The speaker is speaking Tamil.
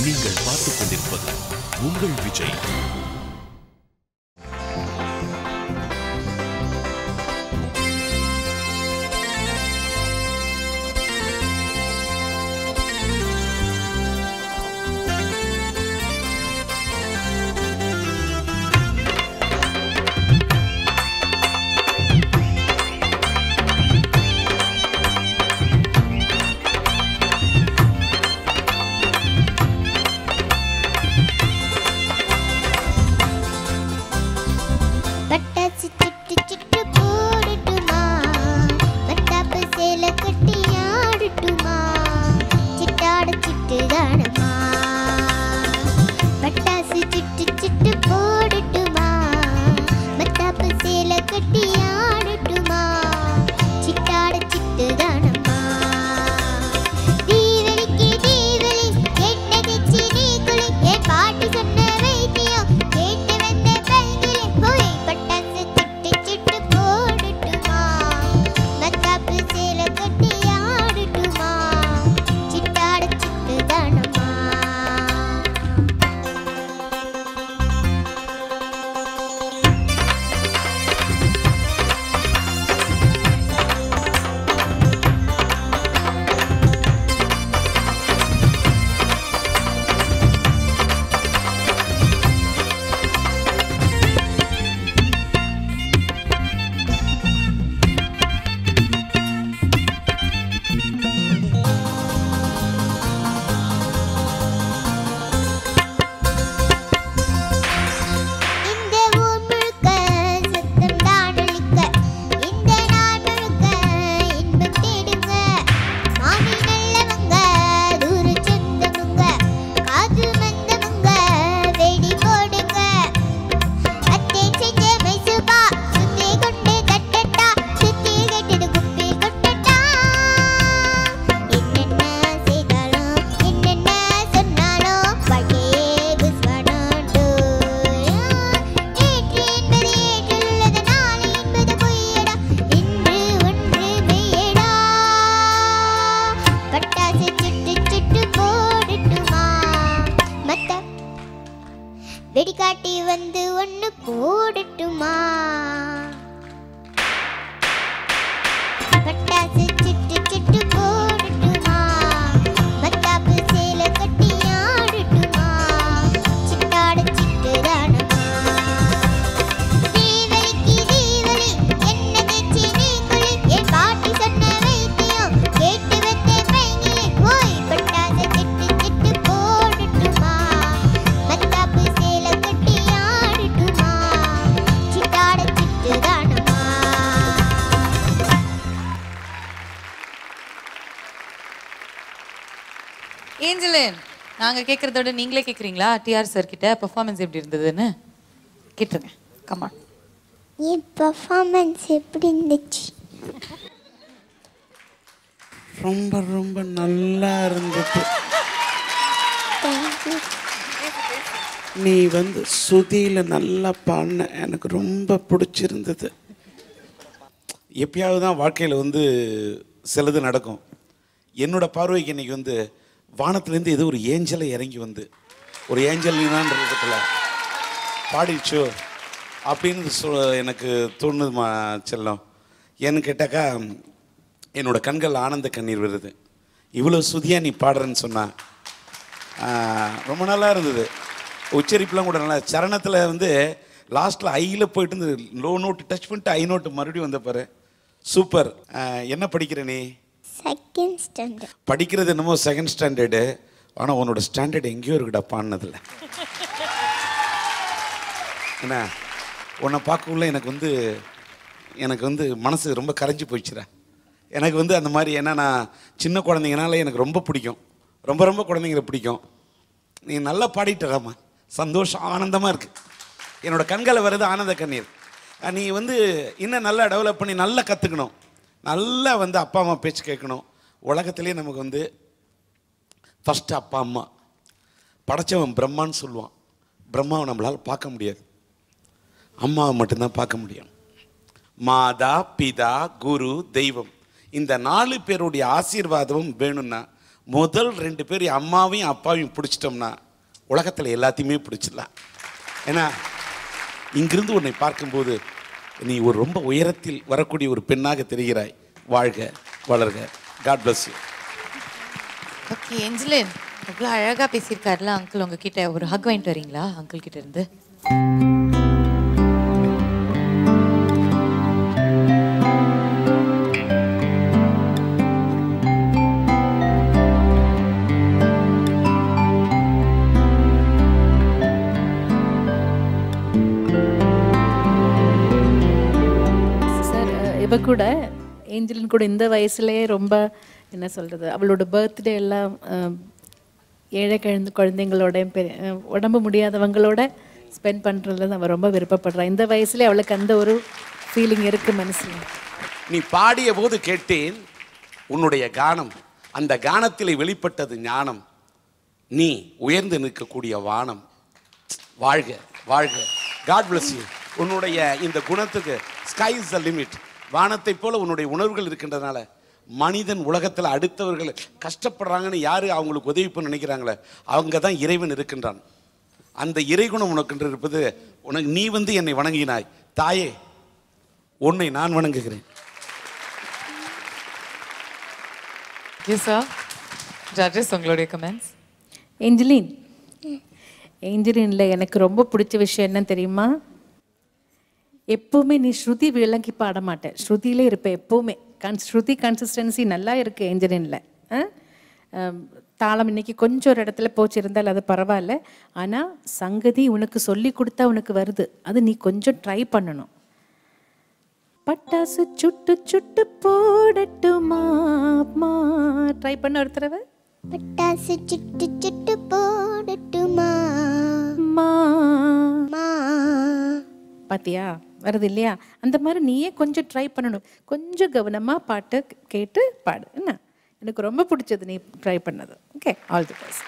நீங்கள் பார்த்துக் கொண்டிருப்பது உங்கள் விஜய். வெடிகாட்டி வந்து ஒன்னு போடட்டுமா? பட்டாசு சிட்டு சிட்டு போடட்டுமா? மத்தாப்பு சேலை கட்டி ஆடட்டுமா? சிட்டாட சிட்டு தானமா? தீவலிக்கு தீவலி என்ன தேச்சி நீங்களே என் பாட்டி சொன்ன வைத்தியம் கேட்டு வந்த பையனே போய் பட்டாசு சிட்டு சிட்டு போடட்டுமா? மத்தாப்பு சேலை கட்டி ஆடட்டுமா? சிட்டாட சிட்டு தானமா? ஏஞ்சலின், நாங்க கேட்கறதோட நீங்களே கேட்குறீங்களா டிஆர் சார் கிட்ட பெர்ஃபார்மன்ஸ் எப்படி இருந்ததுன்னு கேட்டுருங்க. கமான். என் பெர்ஃபார்மன்ஸ் எப்படி இருந்துச்சு? ரொம்ப ரொம்ப நல்லா இருந்தது. தேங்க்யூ. நீ வந்து சுதியில் நல்லா பாடின, எனக்கு ரொம்ப பிடிச்சிருந்தது. எப்பயாவது தான் வாழ்க்கையில் வந்து சிலது நடக்கும். என்னோட பார்வைக்கு இன்னைக்கு வந்து வானத்துலேருந்து ஏதோ ஒரு ஏஞ்சலை இறங்கி வந்து ஒரு ஏஞ்சல் நீதான்றதுல பாடிச்சோ அப்படின்னு எனக்கு தோணுதுமா செல்லம். ஏன்னு கேட்டாக்கா என்னோட கண்கள் ஆனந்த கண்ணீர் வருது. இவ்வளோ சுதியாக நீ பாடுறேன்னு சொன்னா ரொம்ப நல்லா இருந்தது. உச்சரிப்புலாம் கூட நல்லா, சரணத்தில் வந்து லாஸ்ட்டில் ஐயில் போயிட்டு இருந்து லோ நோட்டு டச் பண்ணிட்டு ஐ நோட்டு மறுபடியும் வந்த பாரு. சூப்பர். என்ன படிக்கிற நீ? Second standard. படிக்கிறது என்னமோ செகண்ட் ஸ்டாண்டர்டு, ஆனால் உன்னோட ஸ்டாண்டர்ட் எங்கேயோ இருக்குடா பாடினதில்ல. என்ன உன்னை பார்க்கக்குள்ள எனக்கு வந்து மனசு ரொம்ப கரைஞ்சி போயிடுச்சுடா. எனக்கு வந்து அந்த மாதிரி, ஏன்னா நான் சின்ன குழந்தைங்கனால எனக்கு ரொம்ப பிடிக்கும், ரொம்ப ரொம்ப குழந்தைங்களை பிடிக்கும். நீ நல்லா பாடிட்டுறாமா, சந்தோஷம் ஆனந்தமாக இருக்குது. என்னோட கண்களை வருது ஆனந்த கண்ணீர். நீ வந்து இன்னும் நல்லா டெவலப் பண்ணி நல்லா கற்றுக்கணும், நல்லா வந்து அப்பா அம்மா பேச்சு கேட்கணும். உலகத்திலே நமக்கு வந்து ஃபஸ்ட்டு அப்பா அம்மா. படைச்சவன் பிரம்மான்னு சொல்லுவான். பிரம்மாவை நம்மளால் பார்க்க முடியாது, அம்மாவை மட்டும்தான் பார்க்க முடியும். மாதா பிதா குரு தெய்வம், இந்த 4 பேருடைய ஆசீர்வாதமும் வேணும்னா முதல் 2 பேர் அம்மாவையும் அப்பாவையும் பிடிச்சிட்டோம்னா உலகத்தில் எல்லாத்தையுமே பிடிச்சிடலாம். ஏன்னா இங்கிருந்து உன்னை பார்க்கும்போது நீ ஒரு ரொம்ப உயரத்தில் வரக்கூடிய ஒரு பெண்ணாக தெரிகிறாய். வாழ்க வளர்க. God bless you. Okay Angeline, அவ்வளோ அழகாக பேசியிருக்காருல அங்கிள், உங்ககிட்ட ஒரு ஹக் வாங்கிட்டு வரீங்களா அங்கிள் கிட்ட இருந்து? இவ கூட ஏஞ்சலின் கூட இந்த வயசுலேயே ரொம்ப என்ன சொல்கிறது, அவளோட பர்த்டே எல்லாம் ஏழை குழந்தைங்களோட உடம்பு முடியாதவங்களோட ஸ்பெண்ட் பண்ணுறதுல அவள் ரொம்ப விருப்பப்படுறாள். இந்த வயசுலேயே அவளுக்கு அந்த ஒரு ஃபீலிங் இருக்குது மனசில். நீ பாடிய போது கேட்டேன் உன்னுடைய கானம், அந்த கானத்தில் வெளிப்பட்டது ஞானம். நீ உயர்ந்து நிற்கக்கூடிய வானம். வாழ்க வாழ்க. God bless you. உன்னுடைய இந்த குணத்துக்கு ஸ்கை இஸ் த லிமிட். வானத்தை போல உன்னுடைய உணர்வுகள் இருக்கின்றதுனால மனிதன் உலகத்தில் அடுத்தவர்கள் கஷ்டப்படுறாங்கன்னு யார் அவங்களுக்கு உதவி பண்ண நினைக்கிறாங்களே அவங்க தான் இறைவன் இருக்கின்றான். அந்த இறைகுணம் உனக்கு இருப்பது உனக்கு. நீ என்னை வணங்கினாய் தாயே, உன்னை நான் வணங்குகிறேன். ஜட்ஜஸ் உங்களுடைய கமெண்ட்ஸ். ஏஞ்சலினில் எனக்கு ரொம்ப பிடிச்ச விஷயம் என்ன தெரியுமா? எப்போவுமே நீ ஸ்ருதி விளங்கி பாட மாட்டேன், ஸ்ருதியிலே இருப்பேன் எப்போவுமே. ஸ்ருதி கன்சிஸ்டன்சி நல்லா இருக்குது ஏஞ்சலினில். தாளம் இன்னைக்கு கொஞ்சம் ஒரு இடத்துல போச்சிருந்தால் அது பரவாயில்ல. ஆனால் சங்கதி உனக்கு சொல்லி கொடுத்தா உனக்கு வருது, அது நீ கொஞ்சம் ட்ரை பண்ணணும். பட்டாசு சுட்டு சுட்டு போடட்டுமா, ட்ரை பண்ண ஒரு தடவை. பட்டாசு சுட்டு சுட்டு போடட்டுமா பாத்தியா வருது இல்லையா? அந்த மாதிரி நீயே கொஞ்சம் ட்ரை பண்ணணும். கொஞ்சம் கவனமாக பாட்டு கேட்டு பாடு. என்ன எனக்கு ரொம்ப பிடிச்சது நீ ட்ரை பண்ணது. Okay, all the best.